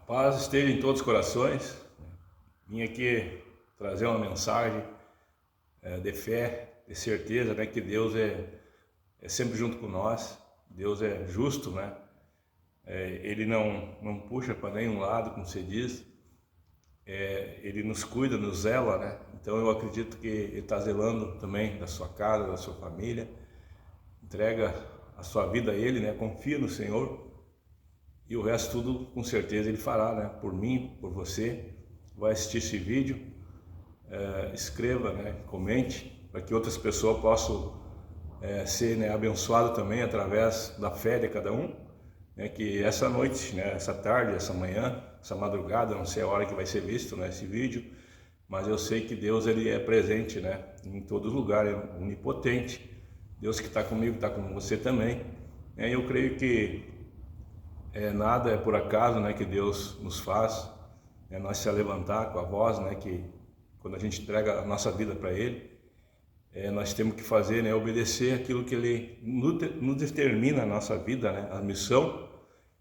Paz esteja em todos os corações. Vim aqui trazer uma mensagem de fé, de certeza, né, que Deus é sempre junto com nós. Deus é justo, né? Ele não puxa para nenhum lado, como se diz. Ele nos cuida, nos zela, né? Então eu acredito que Ele está zelando também da sua casa, da sua família. Entrega a sua vida a Ele, né? Confia no Senhor. E o resto tudo, com certeza, Ele fará, né? Por mim, por você. Vai assistir esse vídeo, escreva, né? Comente, para que outras pessoas possam ser, né, abençoadas também através da fé de cada um. Né? Que essa noite, né? Essa tarde, essa manhã, essa madrugada, não sei a hora que vai ser visto, né, esse vídeo, mas eu sei que Deus ele é presente, né? Em todos os lugares, é onipotente. Deus que está comigo, está com você também. Eu creio que nada é por acaso, né, que Deus nos faz, nós se levantar com a voz, né, que quando a gente entrega a nossa vida para Ele, nós temos que fazer, né, obedecer aquilo que Ele nos determina a nossa vida, né, a missão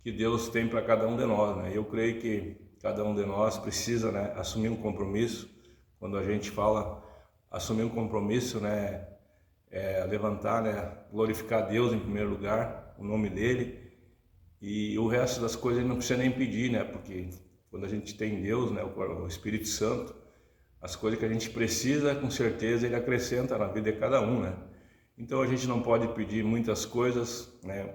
que Deus tem para cada um de nós, né. Eu creio que cada um de nós precisa, né, assumir um compromisso. Quando a gente fala assumir um compromisso, né, levantar, né, glorificar Deus em primeiro lugar, o nome dEle. E o resto das coisas ele não precisa nem pedir, né? Porque quando a gente tem Deus, né, o Espírito Santo, as coisas que a gente precisa, com certeza Ele acrescenta na vida de cada um, né? Então a gente não pode pedir muitas coisas, né?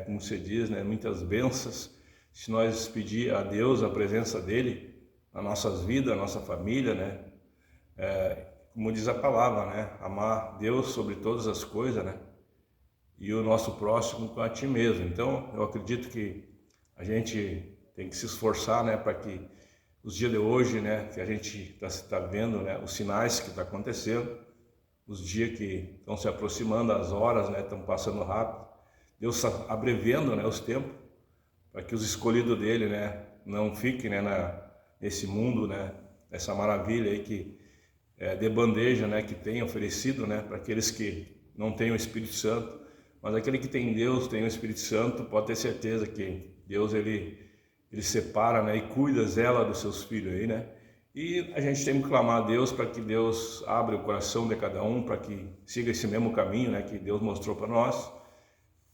Como se diz, né? Muitas bênçãos. Se nós pedir a Deus a presença dEle nas nossas vidas, na nossa família, né? Como diz a palavra, né? Amar Deus sobre todas as coisas, né? E o nosso próximo com a ti mesmo. Então, eu acredito que a gente tem que se esforçar, né, para que os dias de hoje, né, que a gente está vendo, né, os sinais que estão acontecendo, os dias que estão se aproximando, as horas, né, estão passando rápido. Deus está abreviando, né, os tempos, para que os escolhidos dele, né, não fiquem, né, nesse mundo, né, essa maravilha aí que de bandeja, né, que tem oferecido, né, para aqueles que não têm o Espírito Santo. Mas aquele que tem Deus, tem o Espírito Santo, pode ter certeza que Deus ele separa, né, e cuida, zela dos seus filhos aí, né? E a gente tem que clamar a Deus para que Deus abra o coração de cada um, para que siga esse mesmo caminho, né, que Deus mostrou para nós,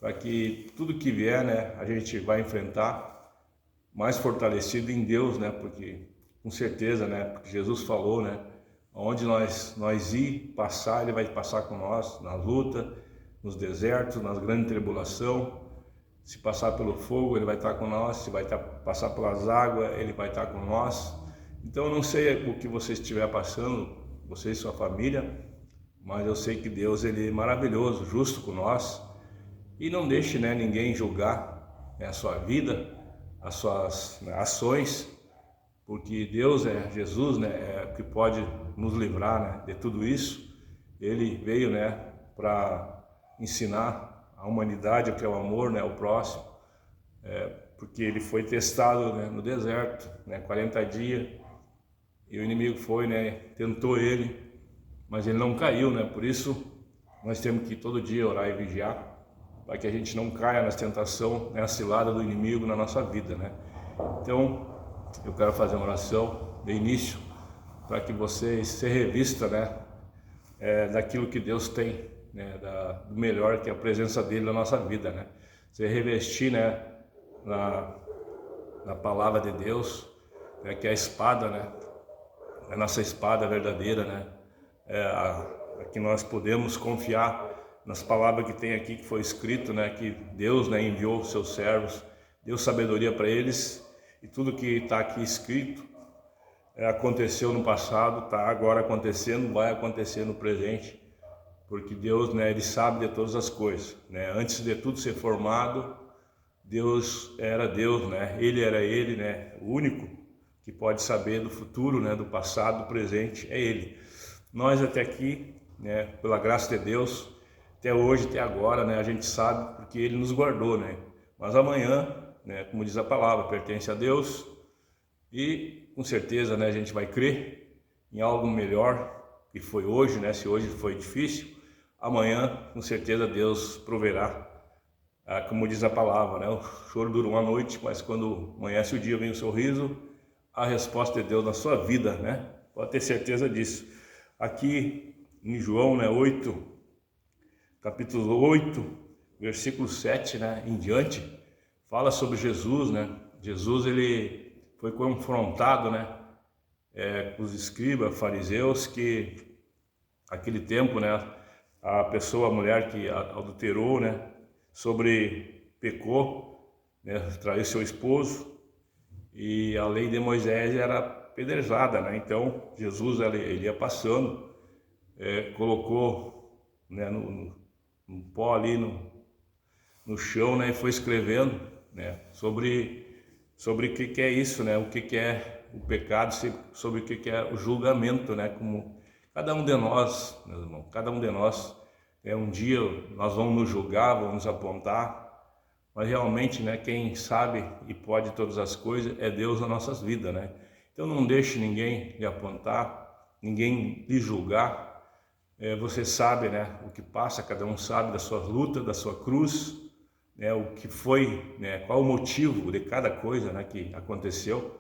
para que tudo que vier, né, a gente vai enfrentar mais fortalecido em Deus, né? Porque com certeza, né, porque Jesus falou, né, onde nós ir passar, Ele vai passar com nós na luta, nos desertos, nas grandes tribulações. Se passar pelo fogo, Ele vai estar com nós. Se passar pelas águas, Ele vai estar com nós. Então eu não sei o que você estiver passando, você e sua família, mas eu sei que Deus ele é maravilhoso, justo com nós. E não deixe, né, ninguém julgar, né, a sua vida, as suas, né, ações, porque Deus Jesus, né, é o que pode nos livrar, né, de tudo isso. Ele veio, né, para ensinar a humanidade o que é o amor, né, ao próximo, porque ele foi testado, né, no deserto, né, 40 dias, e o inimigo foi, né, tentou ele, mas ele não caiu, né. Por isso nós temos que todo dia orar e vigiar, para que a gente não caia nas tentações, na cilada do inimigo na nossa vida, né. Então eu quero fazer uma oração de início para que vocês se revista, né, daquilo que Deus tem, né, do melhor que é a presença dele na nossa vida, né? Se revestir, né, na palavra de Deus, né, que é a espada, né? A nossa espada verdadeira, né? A que nós podemos confiar nas palavras que tem aqui, que foi escrito, né? Que Deus, né, enviou os seus servos, deu sabedoria para eles, e tudo que está aqui escrito aconteceu no passado, está agora acontecendo, vai acontecer no presente, porque Deus, né, ele sabe de todas as coisas, né? Antes de tudo ser formado, Deus era Deus, né? Ele era Ele, né? O único que pode saber do futuro, né, do passado, do presente, é Ele. Nós até aqui, né, pela graça de Deus, até hoje, até agora, né, a gente sabe porque Ele nos guardou, né? Mas amanhã, né, como diz a palavra, pertence a Deus, e com certeza, né, a gente vai crer em algo melhor que foi hoje, né? Se hoje foi difícil, amanhã com certeza Deus proverá como diz a palavra, né? O choro dura uma noite, mas quando amanhece o dia vem o sorriso. A resposta é Deus na sua vida, né? Pode ter certeza disso. Aqui em João, né, capítulo 8, versículo 7, né, em diante, fala sobre Jesus, né? Jesus, ele foi confrontado, né, com os escribas, fariseus, que aquele tempo, né, a mulher que adulterou, né, pecou, né, traiu seu esposo, e a lei de Moisés era apedrejada, né? Então Jesus ele ia passando, colocou, né, no pó ali no chão, né, e foi escrevendo, né, sobre o que é isso, né, o que é o pecado, sobre o que é o julgamento, né, como cada um de nós, meus irmãos, cada um de nós, um dia nós vamos nos julgar, vamos nos apontar, mas realmente, né, quem sabe e pode todas as coisas é Deus nas nossas vidas, né? Então não deixe ninguém lhe apontar, ninguém lhe julgar. Você sabe, né, o que passa, cada um sabe da sua luta, da sua cruz, né, o que foi, né, qual o motivo de cada coisa, né, que aconteceu.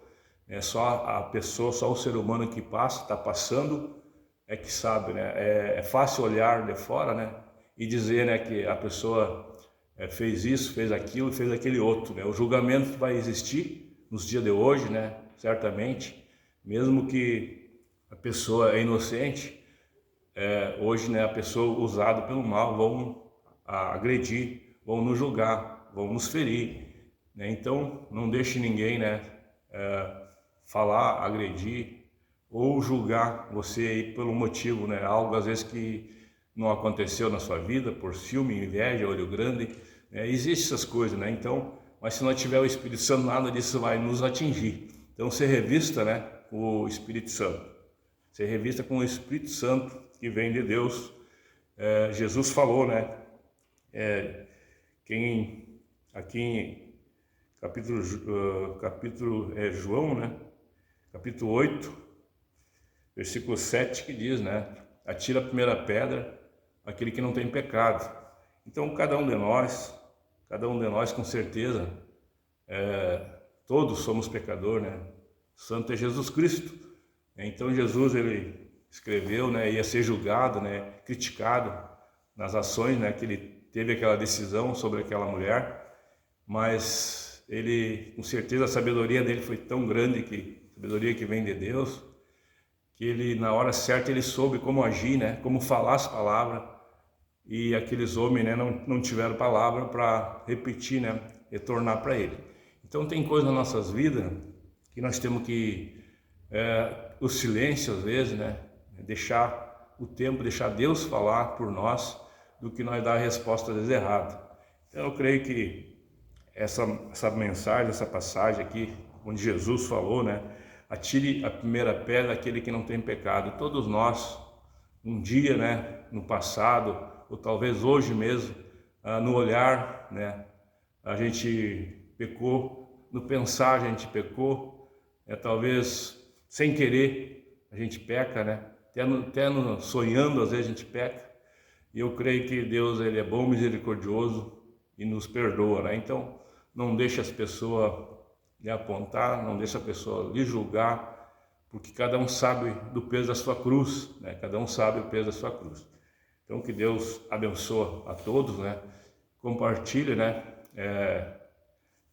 Só a pessoa, só o ser humano que passa, está passando, é que sabe, né? É fácil olhar de fora, né, e dizer, né, que a pessoa fez isso, fez aquilo, fez aquele outro, né? O julgamento vai existir nos dias de hoje, né? Certamente, mesmo que a pessoa é inocente, hoje, né, a pessoa usada pelo mal vão agredir, vão nos julgar, vão nos ferir, né? Então, não deixe ninguém, né, falar, agredir ou julgar você aí pelo motivo, né? Algo às vezes que não aconteceu na sua vida, por ciúme, inveja, olho grande, né? Existem essas coisas, né? Então, mas se não tiver o Espírito Santo, nada disso vai nos atingir. Então, ser revista, né, com o Espírito Santo. Ser revista com o Espírito Santo que vem de Deus. Jesus falou, né? Aqui em capítulo João, né? Capítulo 8, versículo 7, que diz, né? Atira a primeira pedra aquele que não tem pecado. Então, cada um de nós com certeza, todos somos pecadores, né? Santo é Jesus Cristo. Então, Jesus, ele escreveu, né? Ia ser julgado, né? Criticado nas ações, né? Que ele teve aquela decisão sobre aquela mulher, mas ele, com certeza, a sabedoria dele foi tão grande, sabedoria que vem de Deus, que ele, na hora certa, ele soube como agir, né? Como falar as palavras, e aqueles homens, né, não tiveram palavra para repetir, né? Retornar para ele. Então tem coisas nas nossas vidas que nós temos que, o silêncio às vezes, né? Deixar o tempo, deixar Deus falar por nós, do que nós dar a resposta errada. Então eu creio que essa mensagem, essa passagem aqui, onde Jesus falou, né? Atire a primeira pedra aquele que não tem pecado. Todos nós, um dia, né, no passado, ou talvez hoje mesmo, no olhar, né, a gente pecou, no pensar a gente pecou, talvez sem querer a gente peca, né? Até sonhando às vezes a gente peca. E eu creio que Deus, ele é bom, misericordioso e nos perdoa, né? Então, não deixe as pessoas lhe apontar, não deixe a pessoa lhe julgar, porque cada um sabe do peso da sua cruz, né? Cada um sabe o peso da sua cruz. Então, que Deus abençoe a todos, né? Compartilhe, né?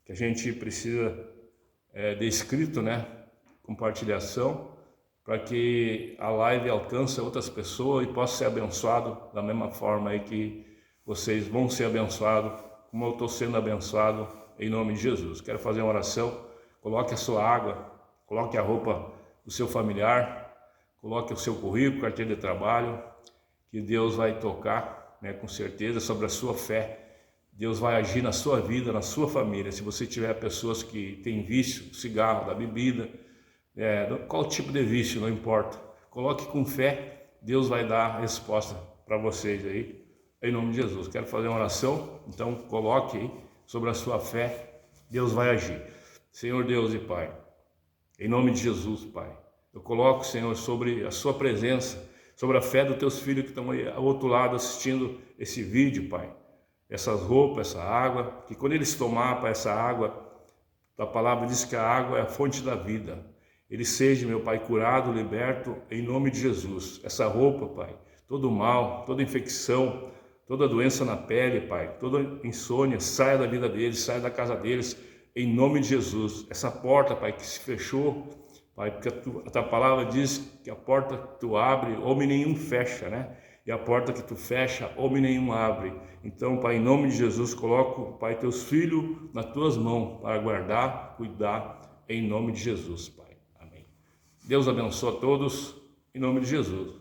Que a gente precisa de escrito, né? Compartilhação, para que a live alcance outras pessoas e possa ser abençoado da mesma forma aí que vocês vão ser abençoados, como eu estou sendo abençoado, em nome de Jesus. Quero fazer uma oração. Coloque a sua água, coloque a roupa do seu familiar, coloque o seu currículo, carteira de trabalho, que Deus vai tocar, né, com certeza, sobre a sua fé. Deus vai agir na sua vida, na sua família. Se você tiver pessoas que têm vício, do cigarro, da bebida, qual tipo de vício, não importa. Coloque com fé, Deus vai dar a resposta para vocês aí, em nome de Jesus. Quero fazer uma oração, então coloque aí sobre a sua fé, Deus vai agir. Senhor Deus e Pai, em nome de Jesus, Pai, eu coloco, Senhor, sobre a sua presença, sobre a fé dos teus filhos que estão aí ao outro lado assistindo esse vídeo, Pai. essas roupas, essa água, que quando eles tomar para essa água, a palavra diz que a água é a fonte da vida. Ele seja, meu Pai, curado, liberto, em nome de Jesus. Essa roupa, Pai, todo mal, toda infecção, toda doença na pele, Pai, toda insônia, saia da vida deles, saia da casa deles, em nome de Jesus. Essa porta, Pai, que se fechou, Pai, porque a tua palavra diz que a porta que tu abre, homem nenhum fecha, né? E a porta que tu fecha, homem nenhum abre. Então, Pai, em nome de Jesus, coloco, Pai, teus filhos nas tuas mãos para guardar, cuidar, em nome de Jesus, Pai. Amém. Deus abençoe a todos, em nome de Jesus.